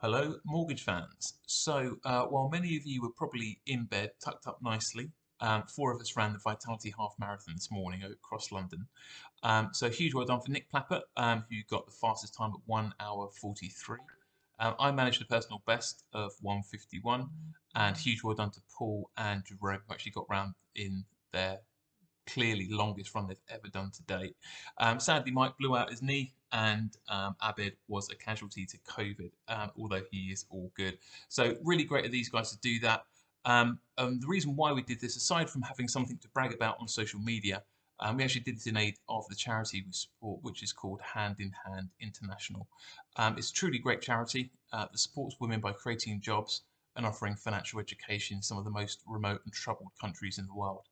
Hello, mortgage fans. While many of you were probably in bed, tucked up nicely, four of us ran the Vitality Half Marathon this morning across London. So huge well done for Nick Plappert, who got the fastest time at 1 hour 43. I managed a personal best of 1:51, and huge well done to Paul and Jerome, who actually got round in their clearly longest run they've ever done to date. Sadly, Mike blew out his knee, and Abid was a casualty to COVID, although he is all good. So really great of these guys to do that. The reason why we did this, aside from having something to brag about on social media, we actually did this in aid of the charity we support, which is called Hand in Hand International. It's a truly great charity that supports women by creating jobs and offering financial education in some of the most remote and troubled countries in the world.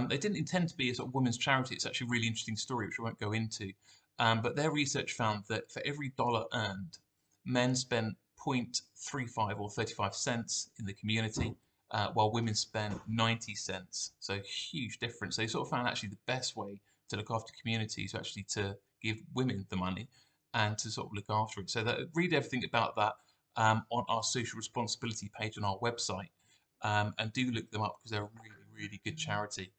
They didn't intend to be a sort of women's charity. It's actually a really interesting story, which I won't go into. But their research found that for every dollar earned, men spent 0.35 or 35 cents in the community, while women spent 90 cents. So huge difference. They sort of found actually the best way to look after communities actually to give women the money and to sort of look after it. So read everything about that on our social responsibility page on our website, and do look them up because they're a really good charity.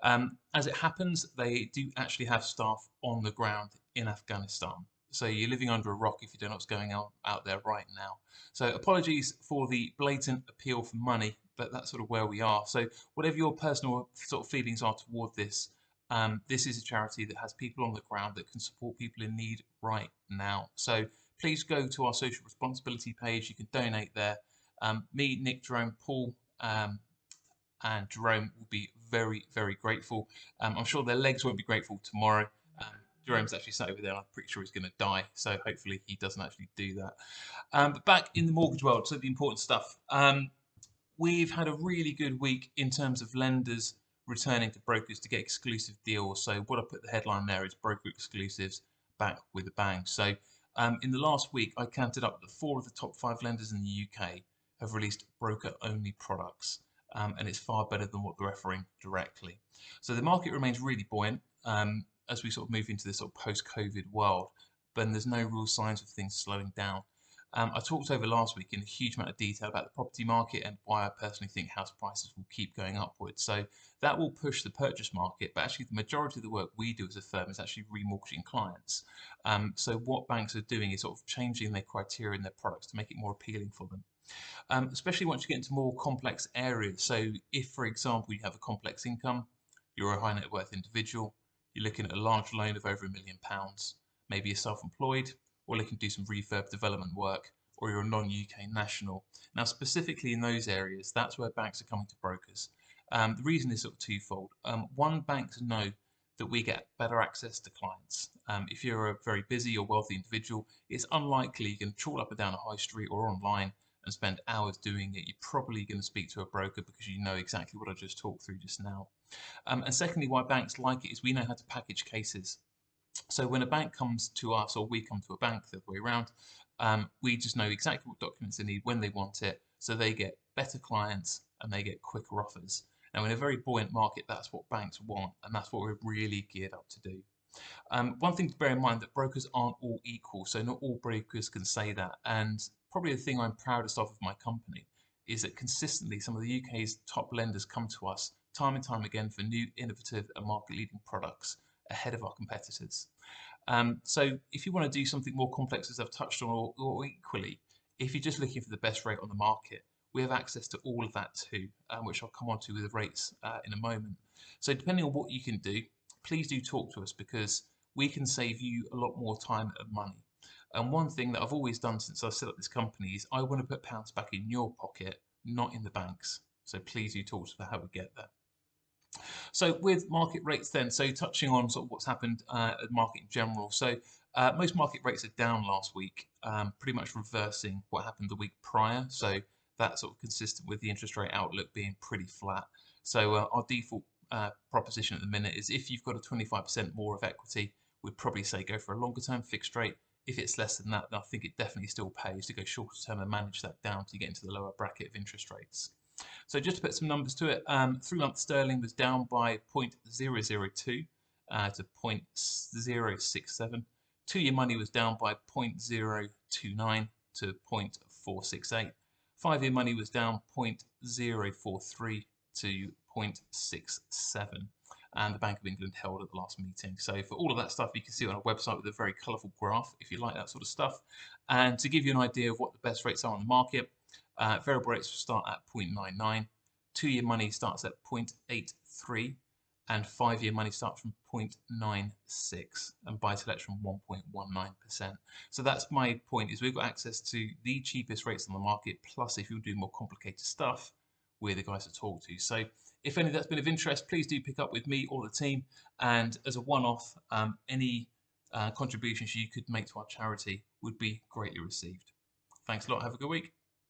As it happens, they do actually have staff on the ground in Afghanistan. So you're living under a rock if you don't know what's going on out there right now. So apologies for the blatant appeal for money, but that's sort of where we are. So whatever your personal sort of feelings are toward this, this is a charity that has people on the ground that can support people in need right now. So please go to our social responsibility page. You can donate there. Me, Nick, Jerome, Paul, and Jerome will be very grateful. I'm sure their legs won't be grateful tomorrow. Um, Jerome's actually sat over there, and I'm pretty sure he's going to die. So hopefully he doesn't actually do that. But back in the mortgage world, so the important stuff. We've had a really good week in terms of lenders returning to brokers to get exclusive deals. So what I put the headline there is broker exclusives back with a bang. So in the last week, I counted up that four of the top five lenders in the UK have released broker-only products, and it's far better than what they're offering directly. So the market remains really buoyant as we sort of move into this sort of post-COVID world, but there's no real signs of things slowing down. I talked over last week in a huge amount of detail about the property market and why I personally think house prices will keep going upwards. So that will push the purchase market, but actually the majority of the work we do as a firm is actually remortgaging clients. So what banks are doing is sort of changing their criteria in their products to make it more appealing for them. Especially once you get into more complex areas. So if, for example, you have a complex income, you're a high net worth individual, you're looking at a large loan of over £1 million, maybe you're self-employed, or looking to do some refurb development work, or you're a non-UK national. Now, specifically in those areas, that's where banks are coming to brokers. The reason is sort of twofold. One, banks know that we get better access to clients. If you're a very busy or wealthy individual, it's unlikely you can trawl up and down a high street or online and spend hours doing it. You're probably going to speak to a broker because you know exactly what I just talked through just now. And secondly, why banks like it is we know how to package cases. So when a bank comes to us or we come to a bank the other way around, we just know exactly what documents they need when they want it. So they get better clients and they get quicker offers. Now, in a very buoyant market, that's what banks want, and that's what we're really geared up to do. One thing to bear in mind that brokers aren't all equal, so not all brokers can say that. And probably the thing I'm proudest of my company is that consistently some of the UK's top lenders come to us time and time again for new, innovative, and market-leading products ahead of our competitors. So if you want to do something more complex, as I've touched on, or equally, if you're just looking for the best rate on the market, we have access to all of that too, which I'll come on to with the rates in a moment. So depending on what you can do, please do talk to us because we can save you a lot more time and money. And one thing that I've always done since I set up this company is I want to put pounds back in your pocket, not in the bank's. So please do talk to us about how we get there. So with market rates then, so touching on sort of what's happened at the market in general. So most market rates are down last week, pretty much reversing what happened the week prior. So that's sort of consistent with the interest rate outlook being pretty flat. So our default proposition at the minute is if you've got a 25% more of equity, we'd probably say go for a longer term fixed rate. If it's less than that, then I think it definitely still pays to go shorter term and manage that down to get into the lower bracket of interest rates. So just to put some numbers to it, 3-month sterling was down by 0.002 to 0.067. 2-year money was down by 0.029 to 0.468. 5-year money was down 0.043 to 0.67. And the Bank of England held at the last meeting. So for all of that stuff, you can see on our website with a very colourful graph if you like that sort of stuff. And to give you an idea of what the best rates are on the market, variable rates start at 0.99, 2-year money starts at 0.83, and 5-year money starts from 0.96, and buy-to-let's from 1.19%. So that's my point, is we've got access to the cheapest rates on the market, plus if you do more complicated stuff, we're the guys to talk to. So if any of that's been of interest, please do pick up with me or the team. And as a one-off, any contributions you could make to our charity would be greatly received. Thanks a lot. Have a good week.